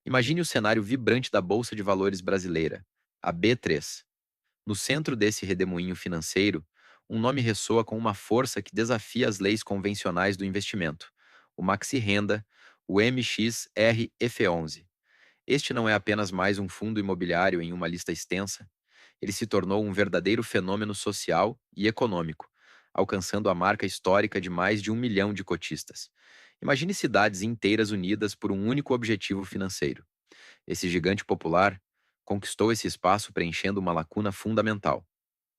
Imagine o cenário vibrante da Bolsa de Valores brasileira, a B3. No centro desse redemoinho financeiro, um nome ressoa com uma força que desafia as leis convencionais do investimento: o Maxi Renda, o MXRF11. Este não é apenas mais um fundo imobiliário em uma lista extensa, ele se tornou um verdadeiro fenômeno social e econômico, alcançando a marca histórica de mais de 1 milhão de cotistas. Imagine cidades inteiras unidas por um único objetivo financeiro. Esse gigante popular conquistou esse espaço preenchendo uma lacuna fundamental.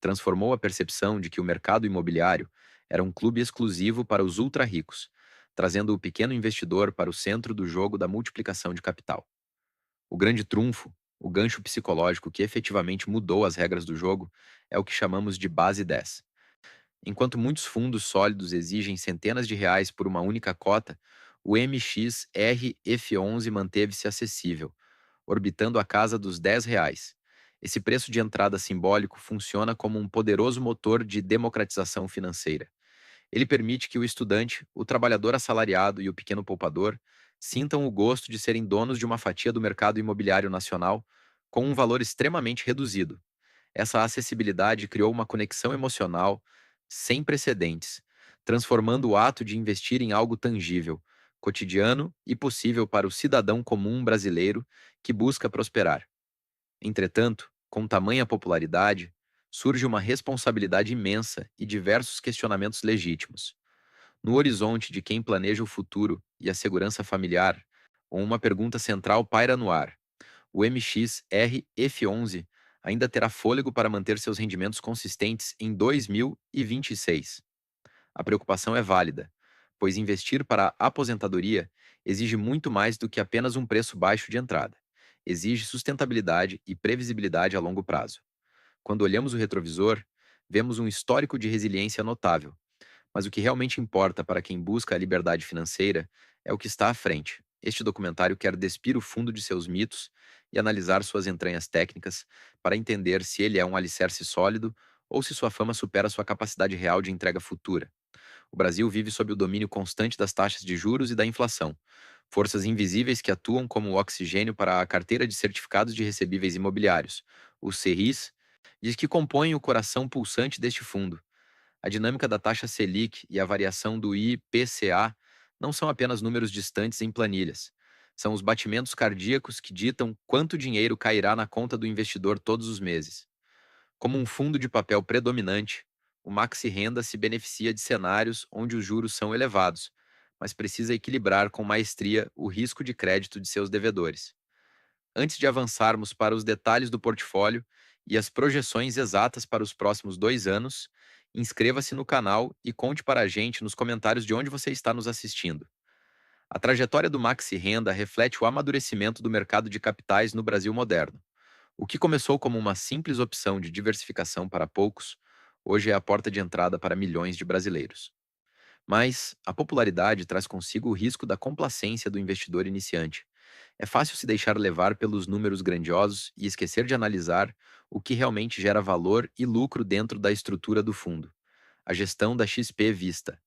Transformou a percepção de que o mercado imobiliário era um clube exclusivo para os ultra-ricos, trazendo o pequeno investidor para o centro do jogo da multiplicação de capital. O grande trunfo, o gancho psicológico que efetivamente mudou as regras do jogo, é o que chamamos de base 10. Enquanto muitos fundos sólidos exigem centenas de reais por uma única cota, o MXRF11 manteve-se acessível, orbitando a casa dos R$ 10. Esse preço de entrada simbólico funciona como um poderoso motor de democratização financeira. Ele permite que o estudante, o trabalhador assalariado e o pequeno poupador sintam o gosto de serem donos de uma fatia do mercado imobiliário nacional com um valor extremamente reduzido. Essa acessibilidade criou uma conexão emocional sem precedentes, transformando o ato de investir em algo tangível, cotidiano e possível para o cidadão comum brasileiro que busca prosperar. Entretanto, com tamanha popularidade, surge uma responsabilidade imensa e diversos questionamentos legítimos. No horizonte de quem planeja o futuro e a segurança familiar, uma pergunta central paira no ar: o MXRF11 ainda terá fôlego para manter seus rendimentos consistentes em 2026? A preocupação é válida, pois investir para a aposentadoria exige muito mais do que apenas um preço baixo de entrada. Exige sustentabilidade e previsibilidade a longo prazo. Quando olhamos o retrovisor, vemos um histórico de resiliência notável, mas o que realmente importa para quem busca a liberdade financeira é o que está à frente. Este documentário quer despir o fundo de seus mitos e analisar suas entranhas técnicas para entender se ele é um alicerce sólido ou se sua fama supera sua capacidade real de entrega futura. O Brasil vive sob o domínio constante das taxas de juros e da inflação, forças invisíveis que atuam como oxigênio para a carteira de certificados de recebíveis imobiliários, os CRIs, diz que compõem o coração pulsante deste fundo. A dinâmica da taxa Selic e a variação do IPCA não são apenas números distantes em planilhas. São os batimentos cardíacos que ditam quanto dinheiro cairá na conta do investidor todos os meses. Como um fundo de papel predominante, o Maxi Renda se beneficia de cenários onde os juros são elevados, mas precisa equilibrar com maestria o risco de crédito de seus devedores. Antes de avançarmos para os detalhes do portfólio e as projeções exatas para os próximos 2 anos, inscreva-se no canal e conte para a gente nos comentários de onde você está nos assistindo. A trajetória do Maxi Renda reflete o amadurecimento do mercado de capitais no Brasil moderno. O que começou como uma simples opção de diversificação para poucos, hoje é a porta de entrada para milhões de brasileiros. Mas a popularidade traz consigo o risco da complacência do investidor iniciante. É fácil se deixar levar pelos números grandiosos e esquecer de analisar o que realmente gera valor e lucro dentro da estrutura do fundo. A gestão da XP Vista.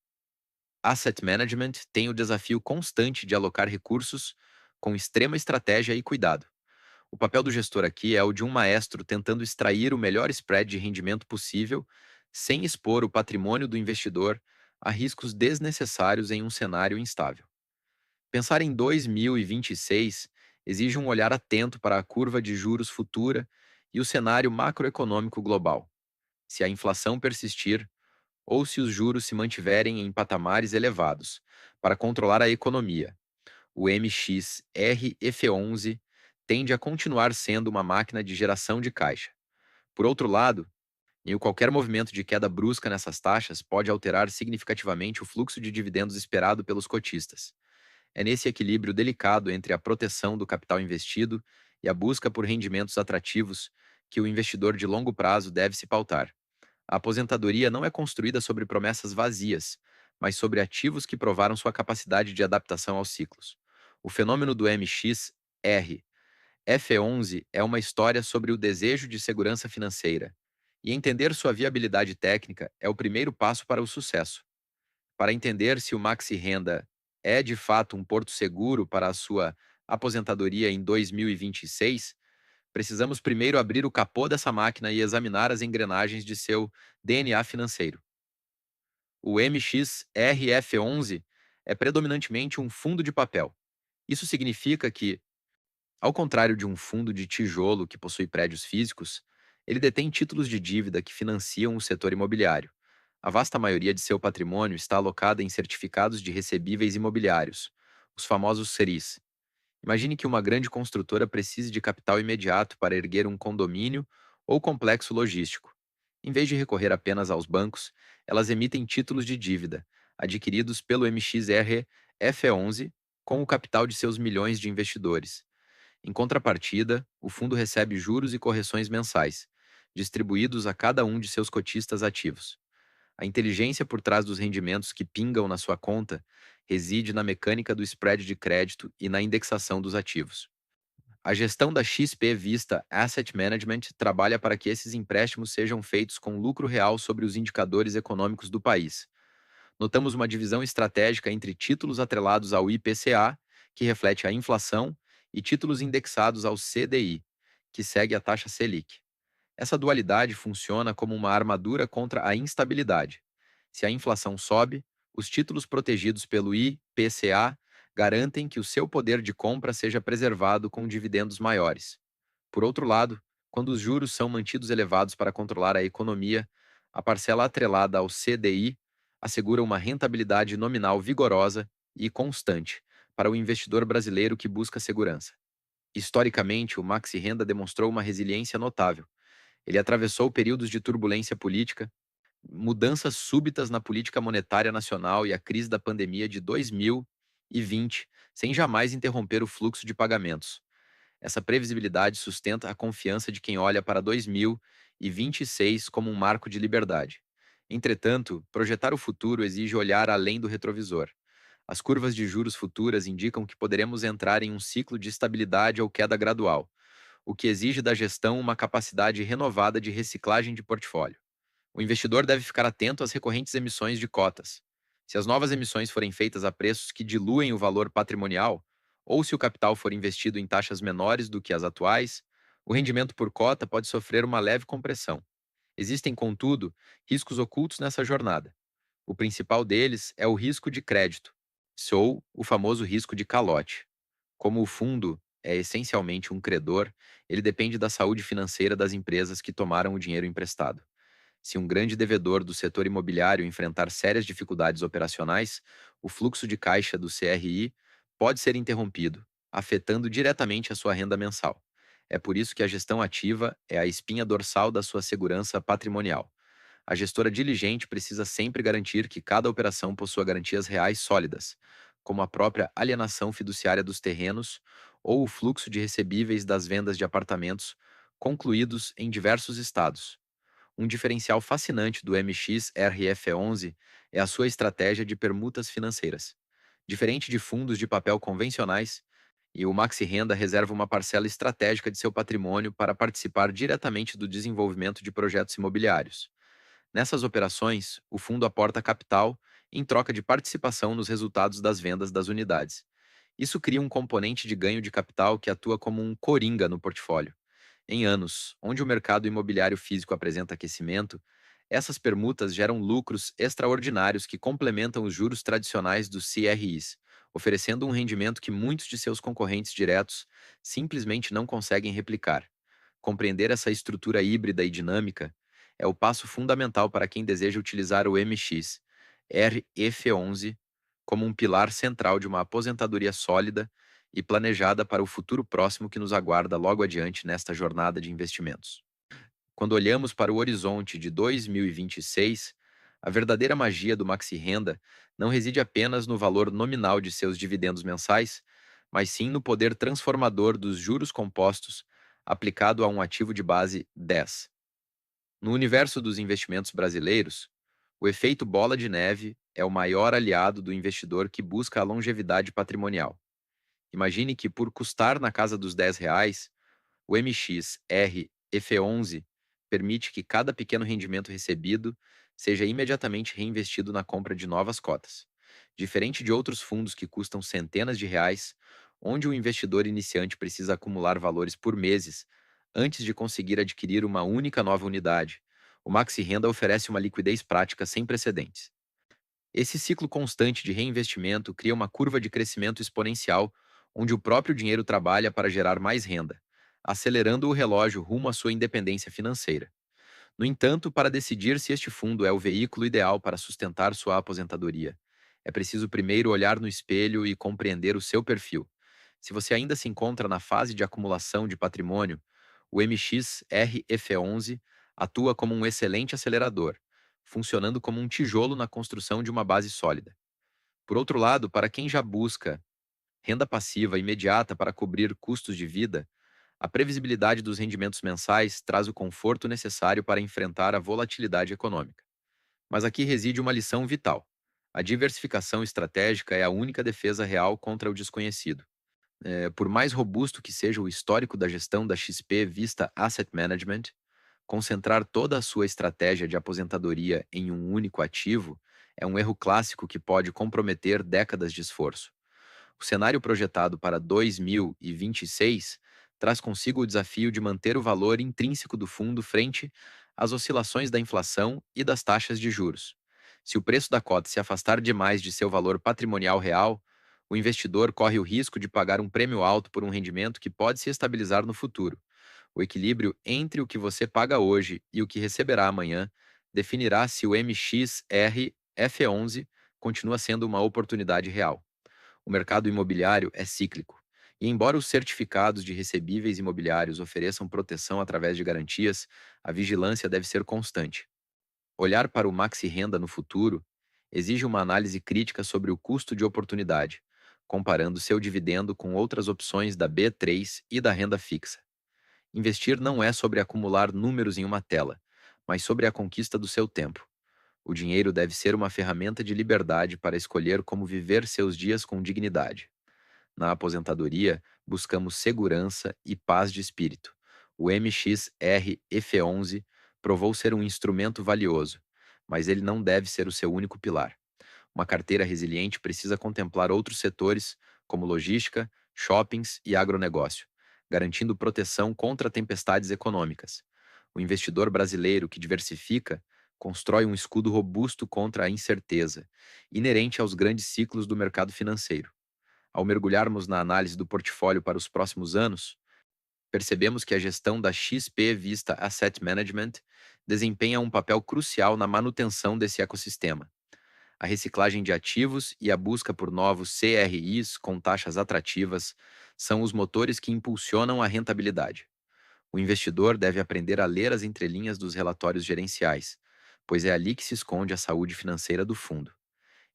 Asset Management tem o desafio constante de alocar recursos com extrema estratégia e cuidado. O papel do gestor aqui é o de um maestro tentando extrair o melhor spread de rendimento possível, sem expor o patrimônio do investidor a riscos desnecessários em um cenário instável. Pensar em 2026 exige um olhar atento para a curva de juros futura e o cenário macroeconômico global. Se a inflação persistir ou se os juros se mantiverem em patamares elevados, para controlar a economia, o MXRF11 tende a continuar sendo uma máquina de geração de caixa. Por outro lado, qualquer movimento de queda brusca nessas taxas pode alterar significativamente o fluxo de dividendos esperado pelos cotistas. É nesse equilíbrio delicado entre a proteção do capital investido e a busca por rendimentos atrativos que o investidor de longo prazo deve se pautar. A aposentadoria não é construída sobre promessas vazias, mas sobre ativos que provaram sua capacidade de adaptação aos ciclos. O fenômeno do MXR F11 é uma história sobre o desejo de segurança financeira, e entender sua viabilidade técnica é o primeiro passo para o sucesso. Para entender se o Maxi Renda é de fato um porto seguro para a sua aposentadoria em 2026, precisamos primeiro abrir o capô dessa máquina e examinar as engrenagens de seu DNA financeiro. O MXRF11 é predominantemente um fundo de papel. Isso significa que, ao contrário de um fundo de tijolo que possui prédios físicos, ele detém títulos de dívida que financiam o setor imobiliário. A vasta maioria de seu patrimônio está alocada em certificados de recebíveis imobiliários, os famosos CRIs. Imagine que uma grande construtora precise de capital imediato para erguer um condomínio ou complexo logístico. Em vez de recorrer apenas aos bancos, elas emitem títulos de dívida, adquiridos pelo MXR F11, com o capital de seus milhões de investidores. Em contrapartida, o fundo recebe juros e correções mensais, distribuídos a cada um de seus cotistas ativos. A inteligência por trás dos rendimentos que pingam na sua conta reside na mecânica do spread de crédito e na indexação dos ativos. A gestão da XP Vista Asset Management trabalha para que esses empréstimos sejam feitos com lucro real sobre os indicadores econômicos do país. Notamos uma divisão estratégica entre títulos atrelados ao IPCA, que reflete a inflação, e títulos indexados ao CDI, que segue a taxa Selic. Essa dualidade funciona como uma armadura contra a instabilidade. Se a inflação sobe, os títulos protegidos pelo IPCA garantem que o seu poder de compra seja preservado com dividendos maiores. Por outro lado, quando os juros são mantidos elevados para controlar a economia, a parcela atrelada ao CDI assegura uma rentabilidade nominal vigorosa e constante para o investidor brasileiro que busca segurança. Historicamente, o Maxi Renda demonstrou uma resiliência notável. Ele atravessou períodos de turbulência política, mudanças súbitas na política monetária nacional e a crise da pandemia de 2020, sem jamais interromper o fluxo de pagamentos. Essa previsibilidade sustenta a confiança de quem olha para 2026 como um marco de liberdade. Entretanto, projetar o futuro exige olhar além do retrovisor. As curvas de juros futuras indicam que poderemos entrar em um ciclo de estabilidade ou queda gradual, o que exige da gestão uma capacidade renovada de reciclagem de portfólio. O investidor deve ficar atento às recorrentes emissões de cotas. Se as novas emissões forem feitas a preços que diluem o valor patrimonial, ou se o capital for investido em taxas menores do que as atuais, o rendimento por cota pode sofrer uma leve compressão. Existem, contudo, riscos ocultos nessa jornada. O principal deles é o risco de crédito, ou o famoso risco de calote. Como o fundo é essencialmente um credor, ele depende da saúde financeira das empresas que tomaram o dinheiro emprestado. Se um grande devedor do setor imobiliário enfrentar sérias dificuldades operacionais, o fluxo de caixa do CRI pode ser interrompido, afetando diretamente a sua renda mensal. É por isso que a gestão ativa é a espinha dorsal da sua segurança patrimonial. A gestora diligente precisa sempre garantir que cada operação possua garantias reais sólidas, como a própria alienação fiduciária dos terrenos ou o fluxo de recebíveis das vendas de apartamentos concluídos em diversos estados. Um diferencial fascinante do MXRF11 é a sua estratégia de permutas financeiras. Diferente de fundos de papel convencionais, e o Maxi Renda reserva uma parcela estratégica de seu patrimônio para participar diretamente do desenvolvimento de projetos imobiliários. Nessas operações, o fundo aporta capital em troca de participação nos resultados das vendas das unidades. Isso cria um componente de ganho de capital que atua como um coringa no portfólio. Em anos onde o mercado imobiliário físico apresenta aquecimento, essas permutas geram lucros extraordinários que complementam os juros tradicionais dos CRIs, oferecendo um rendimento que muitos de seus concorrentes diretos simplesmente não conseguem replicar. Compreender essa estrutura híbrida e dinâmica é o passo fundamental para quem deseja utilizar o MX RF11 como um pilar central de uma aposentadoria sólida e planejada para o futuro próximo que nos aguarda logo adiante nesta jornada de investimentos. Quando olhamos para o horizonte de 2026, a verdadeira magia do Maxi Renda não reside apenas no valor nominal de seus dividendos mensais, mas sim no poder transformador dos juros compostos aplicado a um ativo de base 10. No universo dos investimentos brasileiros, o efeito bola de neve é o maior aliado do investidor que busca a longevidade patrimonial. Imagine que, por custar na casa dos R$ 10, o MXRF11 permite que cada pequeno rendimento recebido seja imediatamente reinvestido na compra de novas cotas. Diferente de outros fundos que custam centenas de reais, onde o investidor iniciante precisa acumular valores por meses antes de conseguir adquirir uma única nova unidade. O Maxi Renda oferece uma liquidez prática sem precedentes. Esse ciclo constante de reinvestimento cria uma curva de crescimento exponencial, onde o próprio dinheiro trabalha para gerar mais renda, acelerando o relógio rumo à sua independência financeira. No entanto, para decidir se este fundo é o veículo ideal para sustentar sua aposentadoria, é preciso primeiro olhar no espelho e compreender o seu perfil. Se você ainda se encontra na fase de acumulação de patrimônio, o MXRF11 atua como um excelente acelerador, funcionando como um tijolo na construção de uma base sólida. Por outro lado, para quem já busca renda passiva imediata para cobrir custos de vida, a previsibilidade dos rendimentos mensais traz o conforto necessário para enfrentar a volatilidade econômica. Mas aqui reside uma lição vital. A diversificação estratégica é a única defesa real contra o desconhecido. Por mais robusto que seja o histórico da gestão da XP Vista Asset Management, concentrar toda a sua estratégia de aposentadoria em um único ativo é um erro clássico que pode comprometer décadas de esforço. O cenário projetado para 2026 traz consigo o desafio de manter o valor intrínseco do fundo frente às oscilações da inflação e das taxas de juros. Se o preço da cota se afastar demais de seu valor patrimonial real, o investidor corre o risco de pagar um prêmio alto por um rendimento que pode se estabilizar no futuro. O equilíbrio entre o que você paga hoje e o que receberá amanhã definirá se o MXR F11 continua sendo uma oportunidade real. O mercado imobiliário é cíclico. E embora os certificados de recebíveis imobiliários ofereçam proteção através de garantias, a vigilância deve ser constante. Olhar para o maxi renda no futuro exige uma análise crítica sobre o custo de oportunidade, comparando seu dividendo com outras opções da B3 e da renda fixa. Investir não é sobre acumular números em uma tela, mas sobre a conquista do seu tempo. O dinheiro deve ser uma ferramenta de liberdade para escolher como viver seus dias com dignidade. Na aposentadoria, buscamos segurança e paz de espírito. O MXR-F11 provou ser um instrumento valioso, mas ele não deve ser o seu único pilar. Uma carteira resiliente precisa contemplar outros setores, como logística, shoppings e agronegócio, garantindo proteção contra tempestades econômicas. O investidor brasileiro que diversifica constrói um escudo robusto contra a incerteza, inerente aos grandes ciclos do mercado financeiro. Ao mergulharmos na análise do portfólio para os próximos anos, percebemos que a gestão da XP Vista Asset Management desempenha um papel crucial na manutenção desse ecossistema. A reciclagem de ativos e a busca por novos CRIs com taxas atrativas são os motores que impulsionam a rentabilidade. O investidor deve aprender a ler as entrelinhas dos relatórios gerenciais, pois é ali que se esconde a saúde financeira do fundo.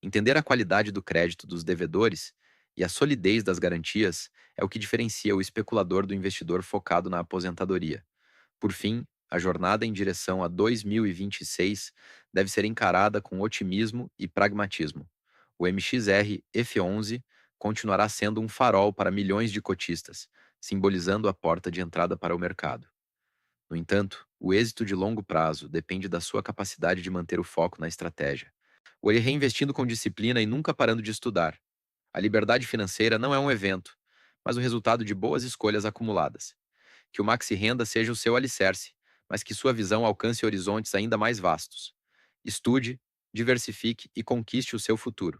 Entender a qualidade do crédito dos devedores e a solidez das garantias é o que diferencia o especulador do investidor focado na aposentadoria. Por fim, a jornada em direção a 2026 deve ser encarada com otimismo e pragmatismo. O MXR F11 continuará sendo um farol para milhões de cotistas, simbolizando a porta de entrada para o mercado. No entanto, o êxito de longo prazo depende da sua capacidade de manter o foco na estratégia. O reinvestindo com disciplina e nunca parando de estudar. A liberdade financeira não é um evento, mas o resultado de boas escolhas acumuladas. Que o Maxi Renda seja o seu alicerce, mas que sua visão alcance horizontes ainda mais vastos. Estude, diversifique e conquiste o seu futuro.